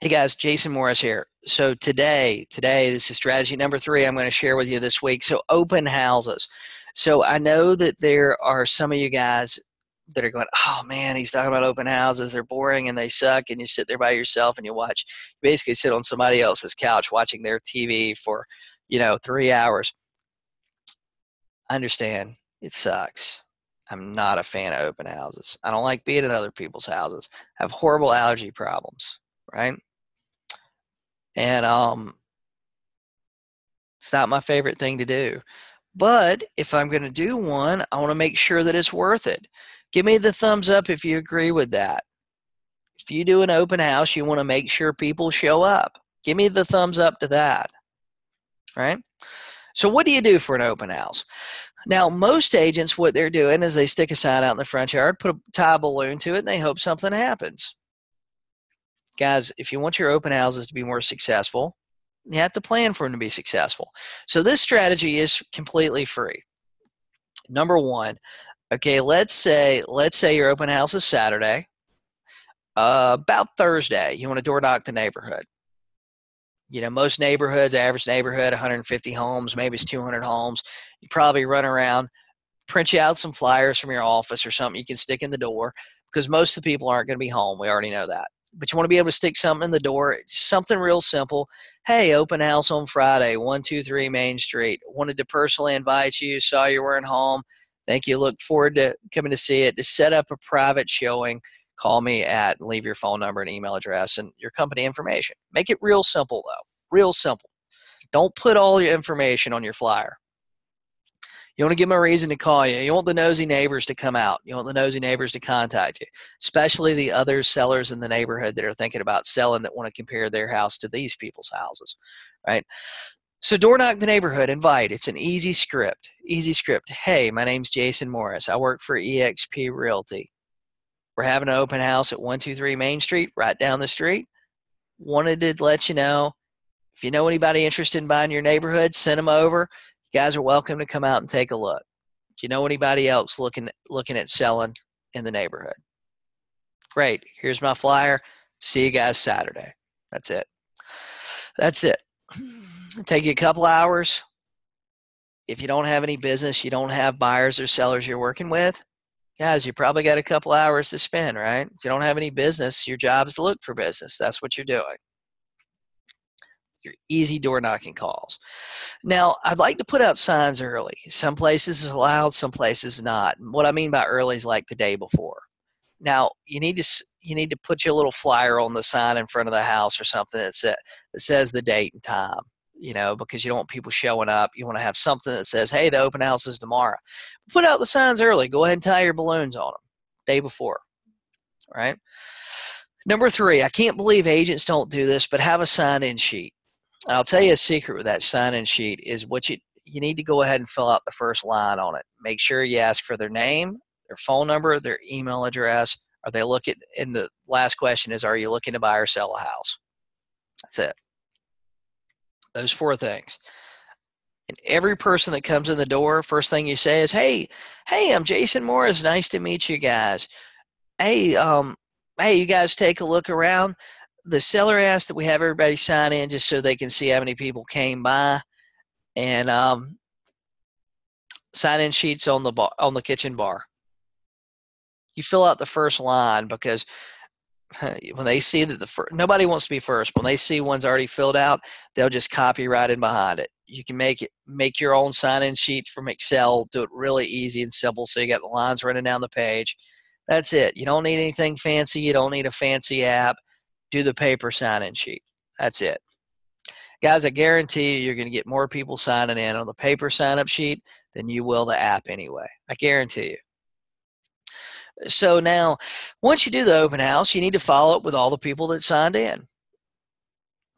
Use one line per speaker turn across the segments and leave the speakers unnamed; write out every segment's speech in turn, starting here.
Hey guys, Jason Morris here. So today, this is strategy number three I'm going to share with you this week. So open houses. So I know that there are some of you guys that are going, oh man, he's talking about open houses. They're boring and they suck. And you sit there by yourself and you watch, you basically sit on somebody else's couch watching their TV for, 3 hours. I understand it sucks. I'm not a fan of open houses. I don't like being in other people's houses. I have horrible allergy problems, right? And it's not my favorite thing to do. But if I'm going to do one, I want to make sure that it's worth it. Give me the thumbs up if you agree with that. If you do an open house, you want to make sure people show up. Give me the thumbs up to that. Right? So what do you do for an open house? Now, most agents, what they're doing is they stick a sign out in the front yard, tie a balloon to it, and they hope something happens. Guys, if you want your open houses to be more successful, you have to plan for them to be successful. So this strategy is completely free. Number one, okay, let's say your open house is Saturday. About Thursday, you want to door knock the neighborhood. Most neighborhoods, average neighborhood, 150 homes, maybe it's 200 homes. You probably run around, print you out some flyers from your office or something you can stick in the door because most of the people aren't going to be home. We already know that. But you want to be able to stick something in the door, something real simple. Hey, open house on Friday, 123 Main Street. Wanted to personally invite you, saw you weren't home. Thank you. Look forward to coming to see it. To set up a private showing, call me at, leave your phone number and email address and your company information. Make it real simple, though. Real simple. Don't put all your information on your flyer. You want to give them a reason to call you. You want the nosy neighbors to come out. You want the nosy neighbors to contact you, especially the other sellers in the neighborhood that are thinking about selling that want to compare their house to these people's houses, right? So door knock the neighborhood, invite. It's an easy script. Easy script. Hey, my name's Jason Morris. I work for eXp Realty. We're having an open house at 123 Main Street, right down the street. Wanted to let you know, if you know anybody interested in buying your neighborhood, send them over. You guys are welcome to come out and take a look. Do you know anybody else looking at selling in the neighborhood? Great. Here's my flyer. See you guys Saturday. That's it. That's it. It'll take you a couple hours. If you don't have any business, you don't have buyers or sellers you're working with, guys, you probably got a couple hours to spend, right? If you don't have any business, your job is to look for business. That's what you're doing. Your easy door knocking calls. Now, I'd like to put out signs early. Some places is allowed, some places not. What I mean by early is like the day before. Now, you need to put your little flyer on the sign in front of the house or something that says the date and time, because you don't want people showing up. You want to have something that says, hey, the open house is tomorrow. Put out the signs early. Go ahead and tie your balloons on them day before, right? Number three, I can't believe agents don't do this, but have a sign-in sheet. And I'll tell you a secret with that sign-in sheet is what you need to go ahead and fill out the first line on it. Make sure you ask for their name, their phone number, their email address. Are they looking? And the last question is, are you looking to buy or sell a house? That's it. Those four things. And every person that comes in the door, first thing you say is, hey, I'm Jason Morris. Nice to meet you guys. Hey, you guys take a look around. The seller asked that we have everybody sign in just so they can see how many people came by, and sign-in sheets on the kitchen bar. You fill out the first line because when they see that nobody wants to be first. When they see one's already filled out, they'll just copy right in behind it. You can make your own sign-in sheet from Excel. Do it really easy and simple, so you got the lines running down the page. That's it. You don't need anything fancy. You don't need a fancy app. Do the paper sign-in sheet. That's it. Guys, I guarantee you're going to get more people signing in on the paper sign-up sheet than you will the app anyway. I guarantee you. So now, once you do the open house, you need to follow up with all the people that signed in.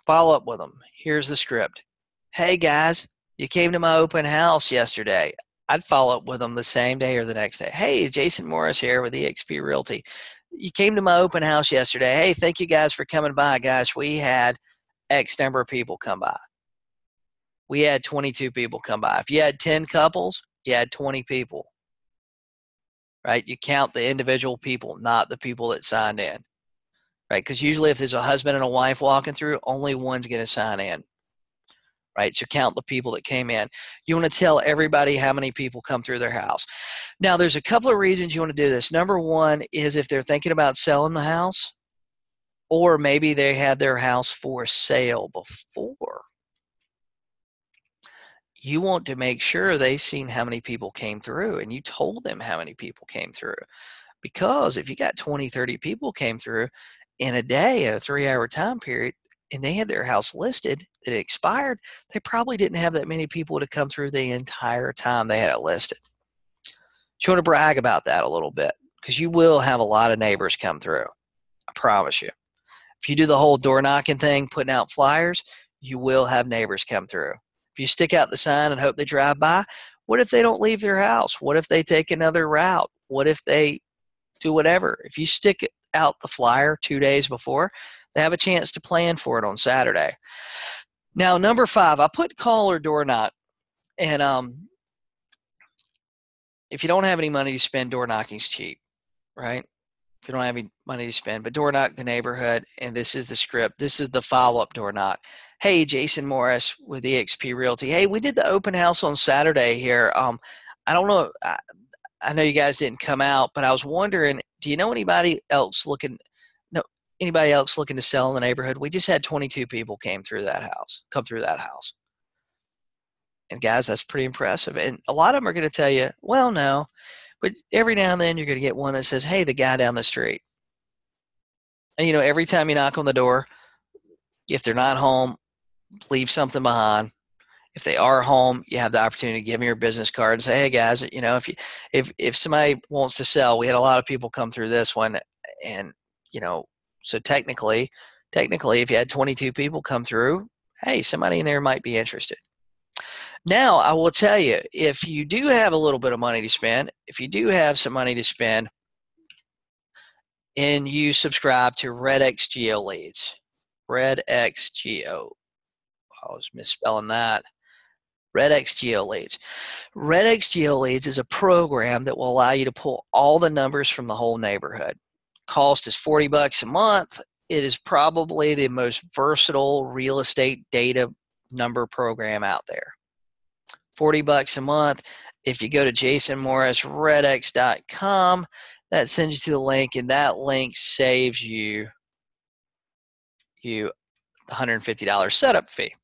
Follow up with them. Here's the script. Hey, guys, you came to my open house yesterday. I'd follow up with them the same day or the next day. Hey, Jason Morris here with eXp Realty. You came to my open house yesterday. Hey, thank you guys for coming by. Gosh, we had X number of people come by. We had 22 people come by. If you had 10 couples, you had 20 people. Right? You count the individual people, not the people that signed in. right? Because usually if there's a husband and a wife walking through, only one's going to sign in, right? So count the people that came in. You want to tell everybody how many people come through their house. Now, there's a couple of reasons you want to do this. Number one is if they're thinking about selling the house, or maybe they had their house for sale before. You want to make sure they've seen how many people came through and you told them how many people came through. Because if you got 20, 30 people came through in a day at a 3-hour time period and they had their house listed that it expired, they probably didn't have that many people to come through the entire time they had it listed. So you want to brag about that a little bit because you will have a lot of neighbors come through. I promise you. If you do the whole door knocking thing, putting out flyers, you will have neighbors come through. If you stick out the sign and hope they drive by, what if they don't leave their house? What if they take another route? What if they do whatever? If you stick out the flyer 2 days before, they have a chance to plan for it on Saturday. Now, number 5, I put call or door knock. And if you don't have any money to spend, door knocking's cheap, right? If you don't have any money to spend, but door knock the neighborhood, and this is the script. This is the follow-up door knock. Hey, Jason Morris with eXp Realty. Hey, we did the open house on Saturday here. I don't know. I know you guys didn't come out, but I was wondering, do you know anybody else looking to sell in the neighborhood? We just had 22 people come through that house. And guys, that's pretty impressive. And a lot of them are going to tell you, well, no. But every now and then you're going to get one that says, hey, the guy down the street. And, every time you knock on the door, if they're not home, leave something behind. If they are home, you have the opportunity to give them your business card and say, hey, guys, if somebody wants to sell, we had a lot of people come through this one. And, so technically, if you had 22 people come through, hey, somebody in there might be interested. Now, I will tell you, if you do have a little bit of money to spend, if you do have some money to spend, and you subscribe to RedX Geo Leads, RedX Geo, I was misspelling that, RedX Geo Leads. RedX Geo Leads is a program that will allow you to pull all the numbers from the whole neighborhood. Cost is $40 a month. It is probably the most versatile real estate data number program out there. $40 a month. If you go to jasonmorrisredx.com, that sends you to the link, and that link saves you the $150 setup fee.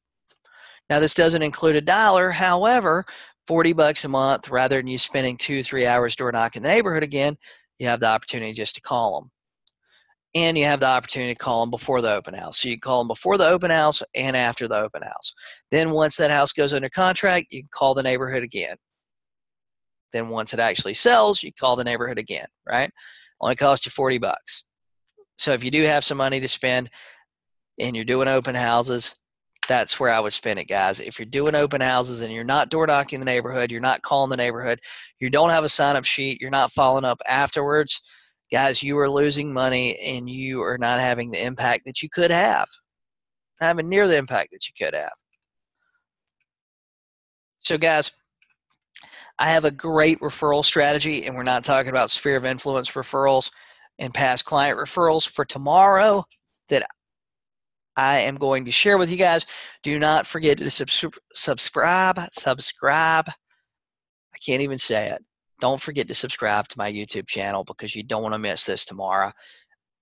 Now, this doesn't include a dollar. However, $40 a month, rather than you spending 2-3 hours door knocking the neighborhood again, you have the opportunity just to call them. And you have the opportunity to call them before the open house. So you can call them before the open house and after the open house. Then once that house goes under contract, you can call the neighborhood again. Then once it actually sells, you call the neighborhood again, right? Only costs you $40. So if you do have some money to spend and you're doing open houses, that's where I would spend it, guys. If you're doing open houses and you're not door knocking the neighborhood, you're not calling the neighborhood, you don't have a sign-up sheet, you're not following up afterwards, guys, you are losing money and you are not having the impact that you could have. Not having near the impact that you could have. So, guys, I have a great referral strategy, and we're not talking about sphere of influence referrals and past client referrals for tomorrow that I am going to share with you guys. Do not forget to subscribe. I can't even say it. Don't forget to subscribe to my YouTube channel because you don't want to miss this tomorrow.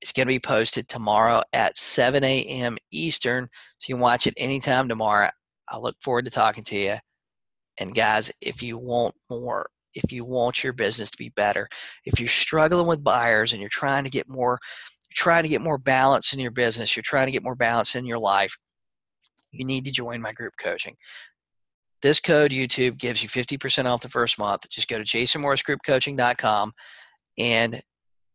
It's going to be posted tomorrow at 7 a.m. Eastern, so you can watch it anytime tomorrow. I look forward to talking to you. And guys, if you want more, if you want your business to be better, if you're struggling with buyers and you're trying to get more balance in your business, you're trying to get more balance in your life, you need to join my group coaching. This code YouTube gives you 50% off the first month. Just go to jasonmorrisgroupcoaching.com and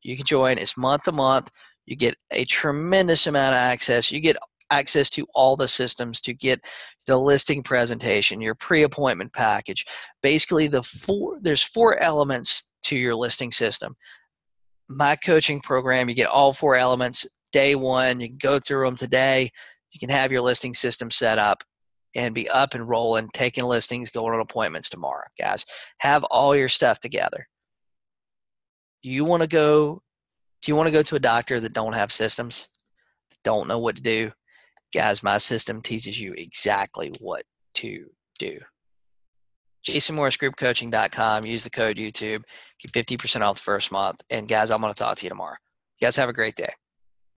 you can join. It's month to month. You get a tremendous amount of access. You get access to all the systems, to get the listing presentation, your pre-appointment package. Basically, there's 4 elements to your listing system. My coaching program, you get all 4 elements day one. You can go through them today. You can have your listing system set up and be up and rolling, taking listings, going on appointments tomorrow. Guys, have all your stuff together. Do you want to go to a doctor that don't have systems? don't know what to do, guys, my system teaches you exactly what to do. JasonMorrisGroupCoaching.com. Use the code YouTube. Get 50% off the first month. And guys, I'm going to talk to you tomorrow. You guys have a great day.